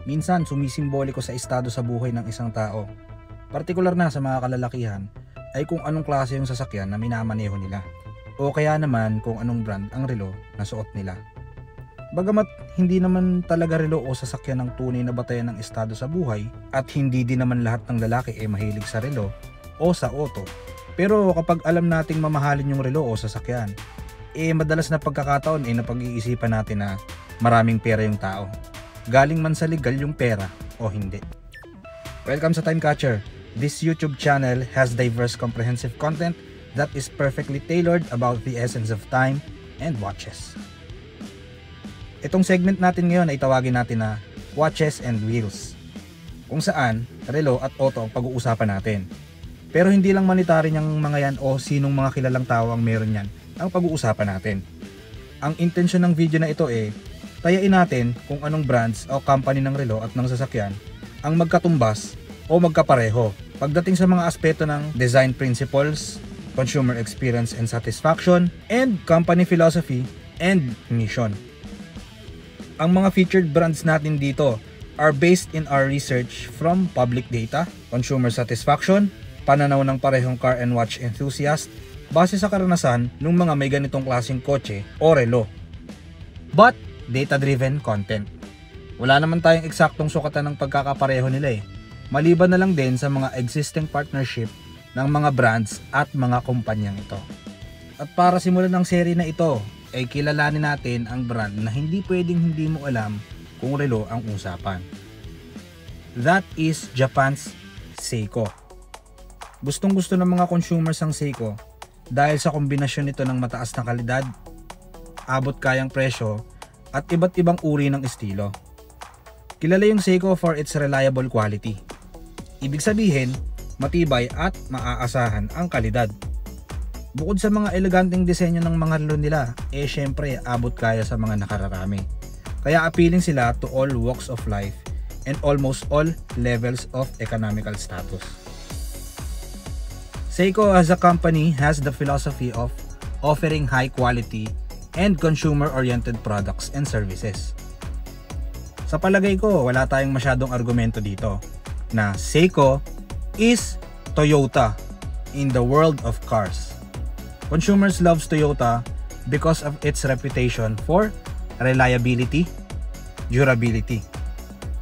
minsan sumisimboliko sa estado sa buhay ng isang tao. Partikular na sa mga kalalakihan ay kung anong klase yung sasakyan na minamaneho nila, o kaya naman kung anong brand ang relo na suot nila. Bagamat hindi naman talaga relo o sasakyan ang tunay na batayan ng estado sa buhay, at hindi din naman lahat ng lalaki ay mahilig sa relo o sa auto, pero kapag alam nating mamahalin yung relo o sasakyan, madalas na pagkakataon napag-iisipan natin na maraming pera yung tao. Galing man sa legal yung pera o hindi. Welcome sa Time Catcher. This YouTube channel has diverse comprehensive content that is perfectly tailored about the essence of time and watches. Itong segment natin ngayon ay tawagin natin na Watches and Wheels, kung saan relo at auto ang pag-uusapan natin. Pero hindi lang monetary niyang mga yan o sinong mga kilalang tao ang meron yan ang pag-uusapan natin. Ang intensyon ng video na ito tayain natin kung anong brands o company ng relo at ng sasakyan ang magkatumbas o magkapareho pagdating sa mga aspeto ng design principles, consumer experience and satisfaction, and company philosophy and mission. Ang mga featured brands natin dito are based in our research from public data, consumer satisfaction, pananaw ng parehong car and watch enthusiast, base sa karanasan ng mga may ganitong klaseng kotse o relo. But data-driven content. Wala naman tayong eksaktong sukatan ng pagkakapareho nila maliban na lang din sa mga existing partnership ng mga brands at mga kumpanyang ito. At para simulan ng serie na ito, ay kilalanin natin ang brand na hindi pwedeng hindi mo alam kung relo ang usapan. That is Japan's Seiko. Gustong gusto ng mga consumers ang Seiko dahil sa kombinasyon nito ng mataas na kalidad, abot kayang presyo, at iba't ibang uri ng estilo. Kilala yung Seiko for its reliable quality. Ibig sabihin, matibay at maaasahan ang kalidad. Bukod sa mga eleganteng disenyo ng mga relo nila, syempre abot kaya sa mga nakararami. Kaya appealing sila to all walks of life and almost all levels of economical status. Seiko as a company has the philosophy of offering high quality and consumer-oriented products and services. Sa palagay ko, wala tayong masyadong argumento dito na Seiko is Toyota in the world of cars. Consumers loves Toyota because of its reputation for reliability, durability.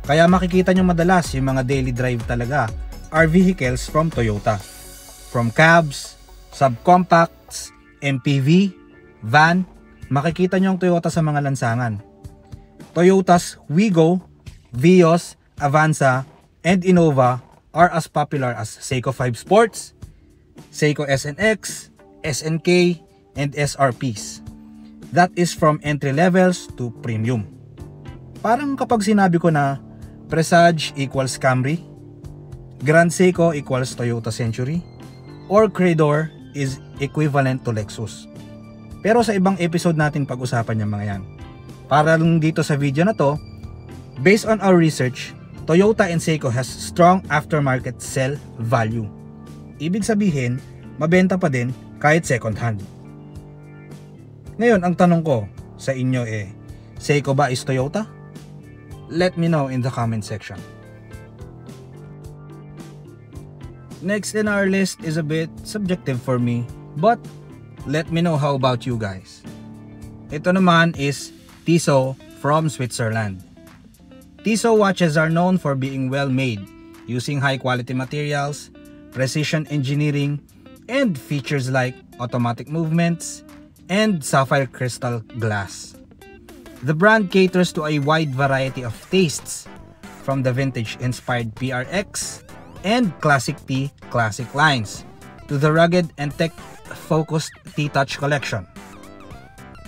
Kaya makikita nyo madalas yung mga daily drive talaga are vehicles from Toyota. From cabs, subcompacts, MPV, van, makikita nyo ang Toyota sa mga lansangan. Toyota's Wigo, Vios, Avanza, and Innova are as popular as Seiko 5 Sports, Seiko SNX, SNK, and SRPs. That is from entry levels to premium. Parang kapag sinabi ko na Presage equals Camry, Grand Seiko equals Toyota Century, or Credor is equivalent to Lexus. Pero sa ibang episode natin pag-usapan yung mga yan. Para lang dito sa video na to, based on our research, Toyota and Seiko has strong aftermarket sell value. Ibig sabihin, mabenta pa din kahit second hand. Ngayon, ang tanong ko sa inyo Seiko ba is Toyota? Let me know in the comment section. Next in our list is a bit subjective for me, but let me know how about you guys. Ito naman is Tissot from Switzerland. Tissot watches are known for being well made, using high quality materials, precision engineering, and features like automatic movements and sapphire crystal glass. The brand caters to a wide variety of tastes, from the vintage-inspired PRX and Classic T classic lines, to the rugged and tech-focused T-Touch collection.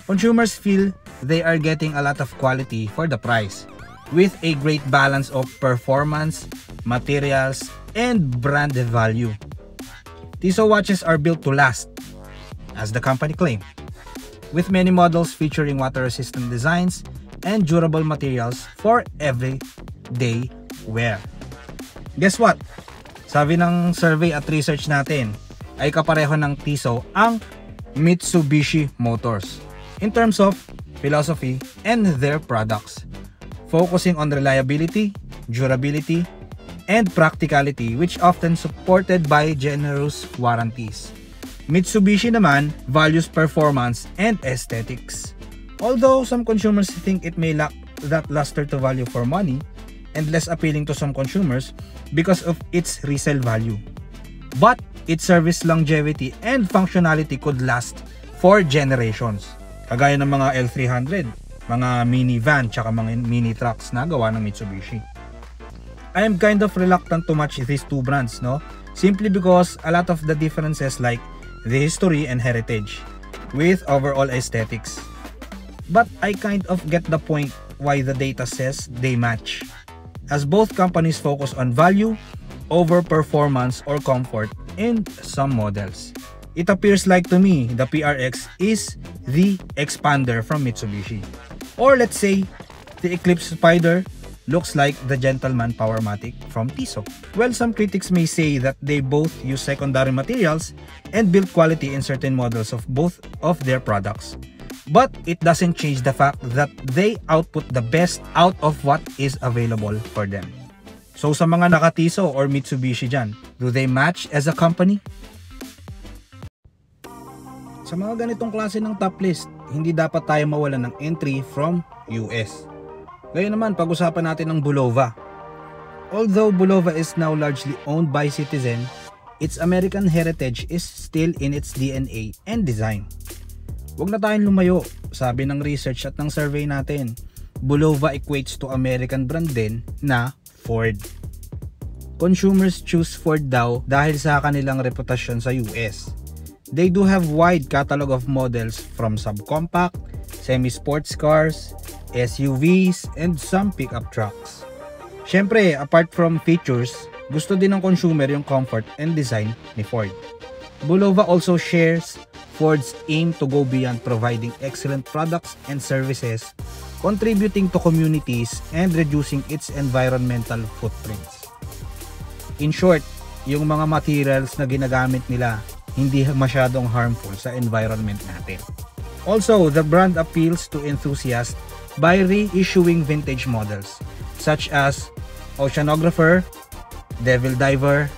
Consumers feel they are getting a lot of quality for the price, with a great balance of performance, materials, and brand value. Tissot watches are built to last, as the company claims, with many models featuring water-resistant designs and durable materials for everyday wear. Guess what? Sabi ng survey at research natin, ay kapareho ng Tissot ang Mitsubishi Motors in terms of philosophy and their products, focusing on reliability, durability, and practicality, which often supported by generous warranties. Mitsubishi naman values performance and aesthetics. Although some consumers think it may lack that luster to value for money and less appealing to some consumers because of its resale value. But its service longevity and functionality could last for generations. Kagaya ng mga L300, mga minivan, tsaka mga mini trucks na gawa ng Mitsubishi. I am kind of reluctant to match these two brands, no? Simply because a lot of the differences like the history and heritage with overall aesthetics. But I kind of get the point why the data says they match, as both companies focus on value over performance or comfort in some models. It appears like to me the PRX is the expander from Mitsubishi. Or let's say the Eclipse Spider looks like the Gentleman Powermatic from Tissot. Well, some critics may say that they both use secondary materials and build quality in certain models of both of their products. But it doesn't change the fact that they output the best out of what is available for them. So sa mga naka-Tissot or Mitsubishi dyan, do they match as a company? Sa mga ganitong klase ng top list, hindi dapat tayo mawalan ng entry from US. Ngayon naman, pag-usapan natin ng Bulova. Although Bulova is now largely owned by Citizen, its American heritage is still in its DNA and design. Huwag na tayong lumayo. Sabi ng research at ng survey natin, Bulova equates to American brand din na Ford. Consumers choose Ford daw dahil sa kanilang reputasyon sa US. They do have wide catalog of models from subcompact, semi-sports cars, SUVs, and some pickup trucks. Syempre, apart from features, gusto din ng consumer yung comfort and design ni Ford. Bulova also shares Ford's aim to go beyond providing excellent products and services, contributing to communities and reducing its environmental footprints. In short, yung mga materials na ginagamit nila hindi masyadong harmful sa environment natin. Also, the brand appeals to enthusiasts by reissuing vintage models such as Oceanographer, Devil Diver,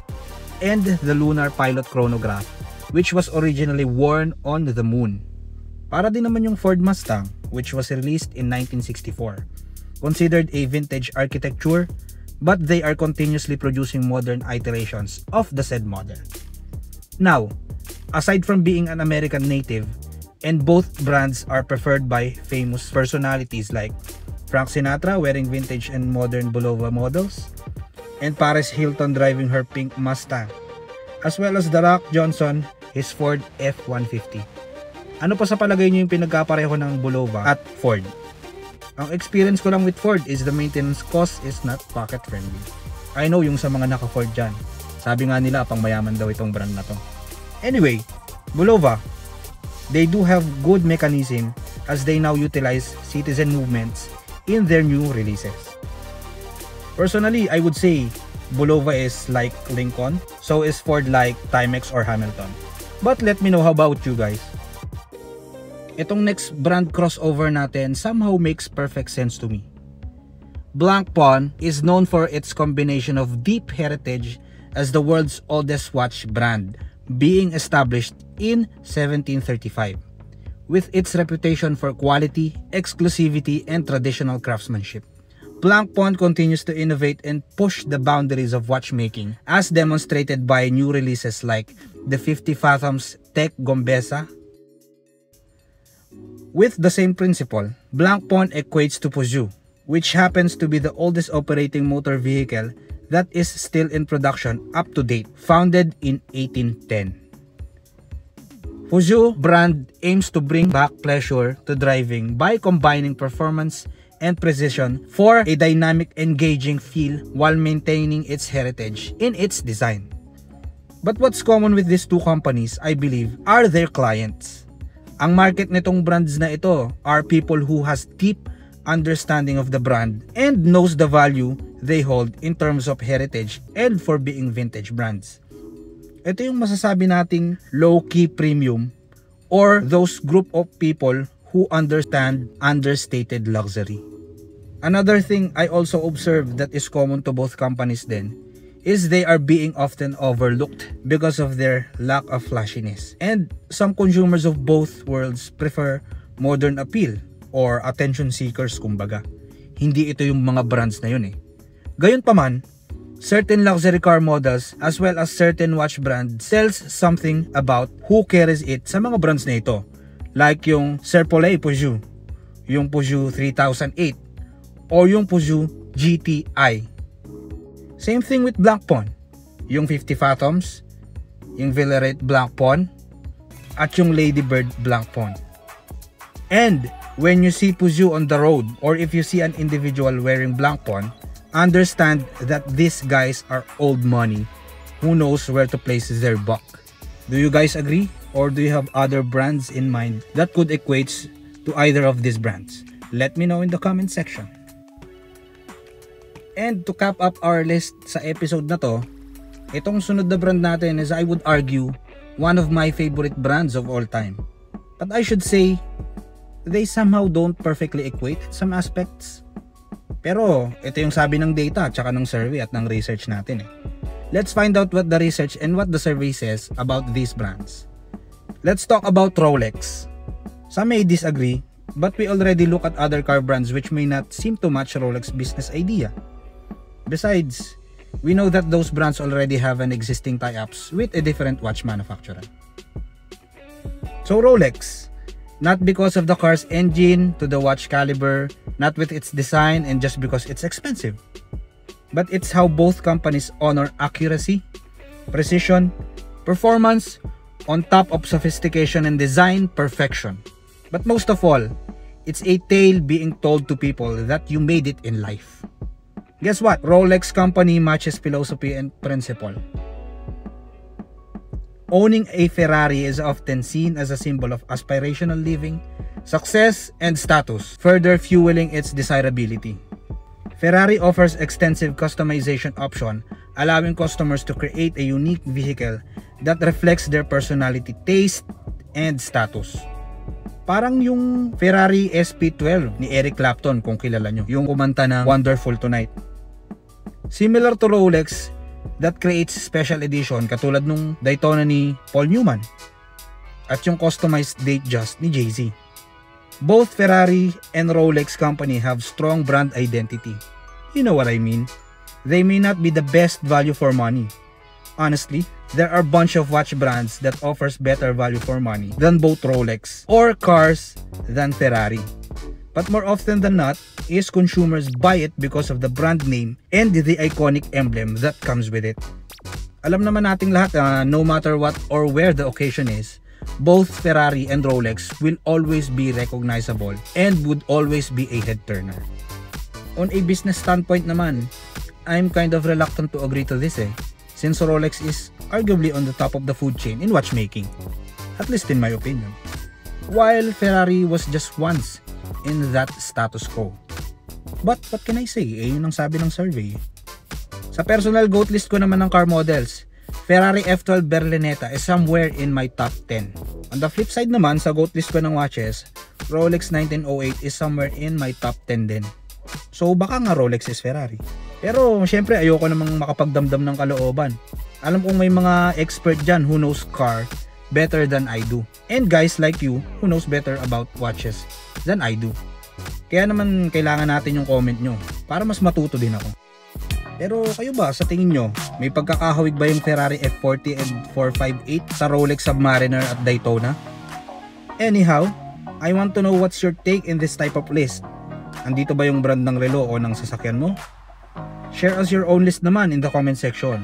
and the Lunar Pilot Chronograph, which was originally worn on the moon. Para din naman yung Ford Mustang, which was released in 1964, considered a vintage architecture, but they are continuously producing modern iterations of the said model. Now, aside from being an American native, and both brands are preferred by famous personalities like Frank Sinatra wearing vintage and modern Bulova models, and Paris Hilton driving her pink Mustang, as well as The Rock Johnson his Ford F-150. Ano pa sa palagay niyo yung pinagkapareho ng Bulova at Ford? Ang experience ko lang with Ford is the maintenance cost is not pocket friendly. I know yung sa mga naka-Ford dyan. Sabi nga nila pang mayaman daw itong brand na to. Anyway, Bulova, they do have good mechanism as they now utilize Citizen movements in their new releases. Personally, I would say Bulova is like Lincoln, so is Ford like Timex or Hamilton. But let me know how about you guys. Itong next brand crossover natin somehow makes perfect sense to me. Blancpain is known for its combination of deep heritage as the world's oldest watch brand, being established in 1735, with its reputation for quality, exclusivity, and traditional craftsmanship. Blancpain continues to innovate and push the boundaries of watchmaking, as demonstrated by new releases like the 50 Fathoms Tech Gombesa. With the same principle, Blancpain equates to Peugeot, which happens to be the oldest operating motor vehicle that is still in production up to date, founded in 1810. Peugeot brand aims to bring back pleasure to driving by combining performance and precision for a dynamic, engaging feel while maintaining its heritage in its design. But what's common with these two companies, I believe, are their clients. Ang market nitong brands na ito are people who has deep understanding of the brand and knows the value they hold in terms of heritage and for being vintage brands. Ito yung masasabi nating low-key premium or those group of people who understand understated luxury. Another thing I also observed that is common to both companies then is they are being often overlooked because of their lack of flashiness. And some consumers of both worlds prefer modern appeal or attention seekers kumbaga. Hindi ito yung mga brands na yun eh. Gayunpaman, certain luxury car models as well as certain watch brands sells something about who carries it sa mga brands na ito. Like yung Serpollet Peugeot, yung Peugeot 3008, o yung Peugeot GTI. Same thing with Blancpain, yung 50 Phantoms, yung Velarde Blancpain, at yung Ladybird Blancpain. And when you see Peugeot on the road or if you see an individual wearing Blancpain, understand that these guys are old money who knows where to place their buck. Do you guys agree? Or do you have other brands in mind that could equate to either of these brands? Let me know in the comment section. And to cap up our list sa episode na to, itong sunod na brand natin is, I would argue, one of my favorite brands of all time. But I should say, they somehow don't perfectly equate some aspects. Pero ito yung sabi ng data tsaka ng survey at ng research natin eh. Let's find out what the research and what the survey says about these brands. Let's talk about Rolex. Some may disagree, but we already look at other car brands which may not seem to match Rolex business idea. Besides, we know that those brands already have an existing tie-ups with a different watch manufacturer. So Rolex, not because of the car's engine to the watch caliber, not with its design and just because it's expensive, but it's how both companies honor accuracy, precision, performance, on top of sophistication and design perfection. But most of all, it's a tale being told to people that you made it in life. Guess what? Rolex company matches philosophy and principle. Owning a Ferrari is often seen as a symbol of aspirational living, success, and status, further fueling its desirability. Ferrari offers extensive customization option, allowing customers to create a unique vehicle that reflects their personality, taste, and status. Parang yung Ferrari SP12 ni Eric Clapton kung kilala nyo, yung kumanta ng Wonderful Tonight. Similar to Rolex that creates special edition katulad nung Daytona ni Paul Newman at yung customized date just ni Jay-Z. Both Ferrari and Rolex company have strong brand identity. You know what I mean? They may not be the best value for money. Honestly, there are a bunch of watch brands that offers better value for money than both Rolex or cars than Ferrari. But more often than not, is consumers buy it because of the brand name and the iconic emblem that comes with it. Alam naman nating lahat no matter what or where the occasion is, both Ferrari and Rolex will always be recognizable and would always be a head turner. On a business standpoint naman, I'm kind of reluctant to agree to this since Rolex is arguably on the top of the food chain in watchmaking, at least in my opinion, while Ferrari was just once in that status quo. But what can I say? Yun ang sabi ng survey. Sa personal GOAT list ko naman ng car models, Ferrari F12 Berlinetta is somewhere in my top 10. On the flip side naman, sa GOAT list ko ng watches, Rolex 1908 is somewhere in my top 10 din. So baka nga Rolex is Ferrari. Pero syempre ayoko namang makapagdamdam ng kalooban. Alam kong may mga expert dyan who knows car better than I do. And guys like you who knows better about watches than I do. Kaya naman kailangan natin yung comment nyo para mas matuto din ako. Pero kayo ba, sa tingin nyo, may pagkakahawig ba yung Ferrari F40 and 458 sa Rolex Submariner at Daytona? Anyhow, I want to know what's your take in this type of list. Andito ba yung brand ng relo o ng sasakyan mo? Share us your own list naman in the comment section.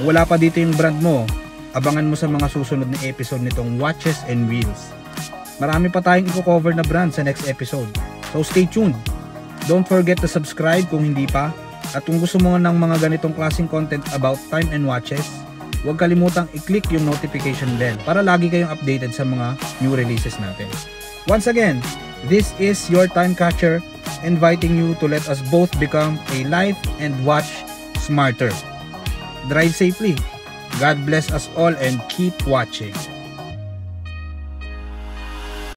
Kung wala pa dito yung brand mo, abangan mo sa mga susunod na episode nitong Watches and Wheels. Marami pa tayong i-cover na brand sa next episode. So stay tuned. Don't forget to subscribe kung hindi pa. At kung gusto mo ng mga ganitong klaseng content about time and watches, huwag kalimutang i-click yung notification bell para lagi kayong updated sa mga new releases natin. Once again, this is your time catcher inviting you to let us both become a life and watch smarter. Drive safely. God bless us all and keep watching.